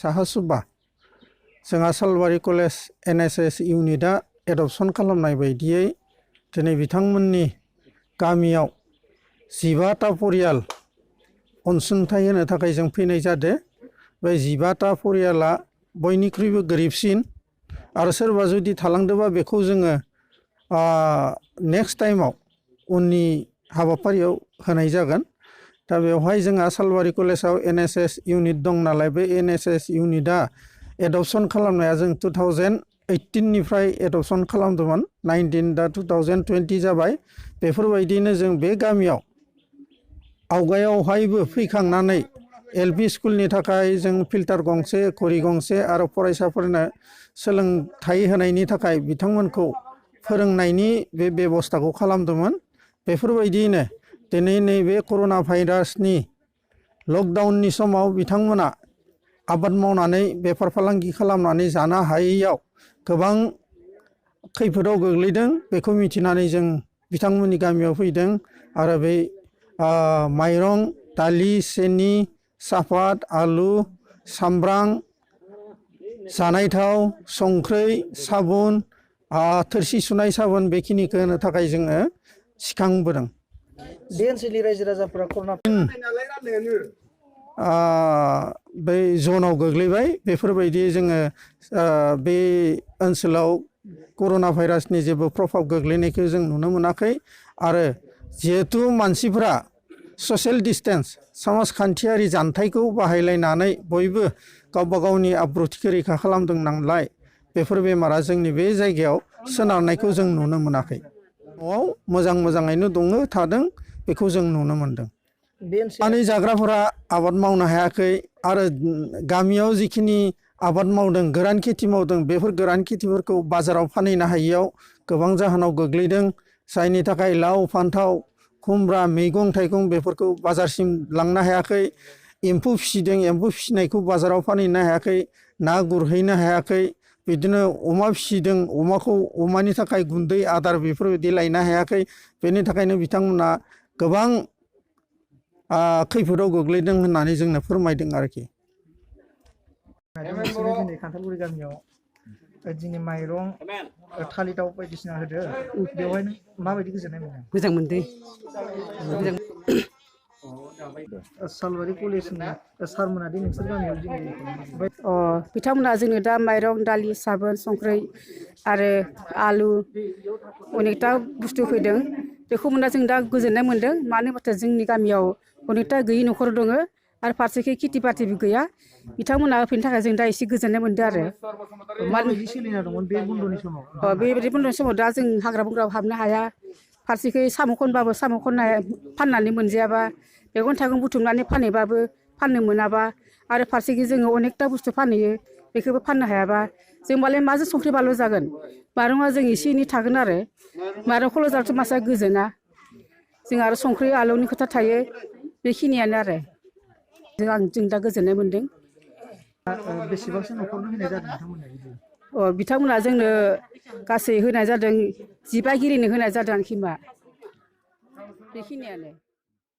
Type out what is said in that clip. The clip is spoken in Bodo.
साहासुबा जोंहा सालबारि कलेज NSS इउनिटआ एडप्शन खालामनाय बायदियै दिनै बिथांमोननि गामियाव 15टा परियाल अनसुंथाइ होनो थाखाय जों फैनाय जादों। बे 15टा परियाला बयनिख्रुइबो गोरिबसिन आरो सोरबा जुदि थालांदोंबा बेखौ जोङो नेक्स्ट टाइमाव उननि हाबाफारियाव होनाय जागोन। दा बेवहाय जोंहा सालबारि कलेजाव NSS इउनिट दं नालाय बे NSS इउनिटआ एडप्शन खालामनाया जों 2018 निफ्राय एडप्शन खालामदोंमोन 19 दा 2020 जाबाय। बेफोरबायदिनो जों बे गामियाव आवगायावहायबो फैखांनानै LP स्कुलनि थाखाय जों फिल्टार गंसे घरि गंसे आरो फरायसाफोरनो सोलोंथाइ होनायनि थाखाय बिथांमोनखौ फोरोंनायनि बे बेबस्थाखौ खालामदोंमोन। बेफोरबायदियैनो दिनै नैबे कर'ना भाइरासनि लकडाउननि समाव बिथांमोना आबाद मावनानै बेफार फालांगि खालामनानै जानो हायैयाव गोबां खैफोदाव गोग्लैदों। बेखौ मिथिनानै जों बिथांमोननि गामियाव फैदों आरो बे माइरं, दालि, सेनि, सापात, आलु, सामब्राम, जानाय थाव, संख्रै, साबुन, थोरसि सुनाय साबुन बेखिनिखौ होनो थाखाय जोङो सिखांबोदों। बे ओनसोलनि रायजो राजाफोरा कर'ना बै जनाव गोग्लैबाय। बेफोरबायदि जोङो बे ओनसोलाव कर'ना भाइरासनि जेबो प्रभाब गोग्लैनायखौ जों नुनो मोनाखै आरो जिहेथु मानसिफोरा ससियेल डिस्टेन्स समाजखान्थियारि जानथायखौ बाहायलायनानै बयबो गावबा गावनि आब्रुथिखौ रैखा खालामदों नालाय बेफोर बेमारा जोंनि बे जायगायाव सोनारनायखौ जों नुनो मोनाखै। न'आव मोजाङैनो दङ थादों बेखौ जों नुनो मोनदों। माने जाग्राफोरा आबाद मावनो हायाखै आरो गामियाव जिखिनि आबाद मावदों गोरान खेथि मावदों बेफोर गोरान खेथिफोरखौ बाजाराव फानहैनो हायैयाव गोबां जाहोनाव गोग्लैदों। जायनि थाखाय लाव, फान्थाव, खुमब्रा, मैगं थाइगं बेफोरखौ बाजारसिम लांनो हायाखै। एम्फौ फिसिदों, एम्फौ फिसिनायखौ बाजाराव फानहैनो हायाखै। ना गुरहैनो हायाखै। बिदिनो अमा फिसिदों, अमानि थाखाय गुन्दै आदार बेफोरबायदि लायनो हायाखै। बेनि थाखायनो बिथांमोना गोबां खैफोदाव गोग्लैदों होननानै जोंनो फोरमायदों आरोखि। दिनै खान्थालगुरि गामियाव दिनै माइरं, थालिर दाव बायदिसिना होदो बेवहाय माबायदि गोजोननाय मोनो? मोजां मोनदों। सालबारि कलेजनि सारमोना दि नोंसोर गामियाव बिथांमोना जोंनो दा माइरं, दालि, साबोन, संख्रै आरो आलु अनेकथा बुस्थु फैदों। बेखौ मोनना जों दा गोजोननाय मोन्दों। मानो होनबाथाय जोंनि गामियाव अनेकथा गैयि न'खर दङ आरो फारसेखै खेथि बाथिबो गैया। बिथांमोना होफैनो थाखाय जों दा एसे गोजोननाय मोन्दों आरो। माबायदि सोलिना दंमोन बे बन्द'नि समाव? बेबायदि बन्द'नि समाव दा जों हाग्रा बंग्रायाव हाबनो हाया। फारसेखै साम' खनबाबो साम' फाननानै मोनजायाबा, मैगं थाइगं बुथुमनानै फानहैबाबो फाननो मोनाबा आरो फारसेखै जोङो अनेकथा बुस्थु फानहैयो बेखौबो फाननो हायाबा जों मालाय माजों संख्रि बानलु जागोन। माइरङा जों एसे एनै थागोन आरो माइरंखौल' जाबाथ' मानसिया गोजोना। जों आरो संख्रि आलुनि खोथा थायो बेखिनियानो आरो जों दा गोजोननाय मोन्दों। बेसेबांसो न'खरनो होनाय जादों बिथांमोननो? बिथांमोना जोंनो गासै होनाय जादों 15 गिरिनो होनाय जादों आरोखि मा बेखिनियानो।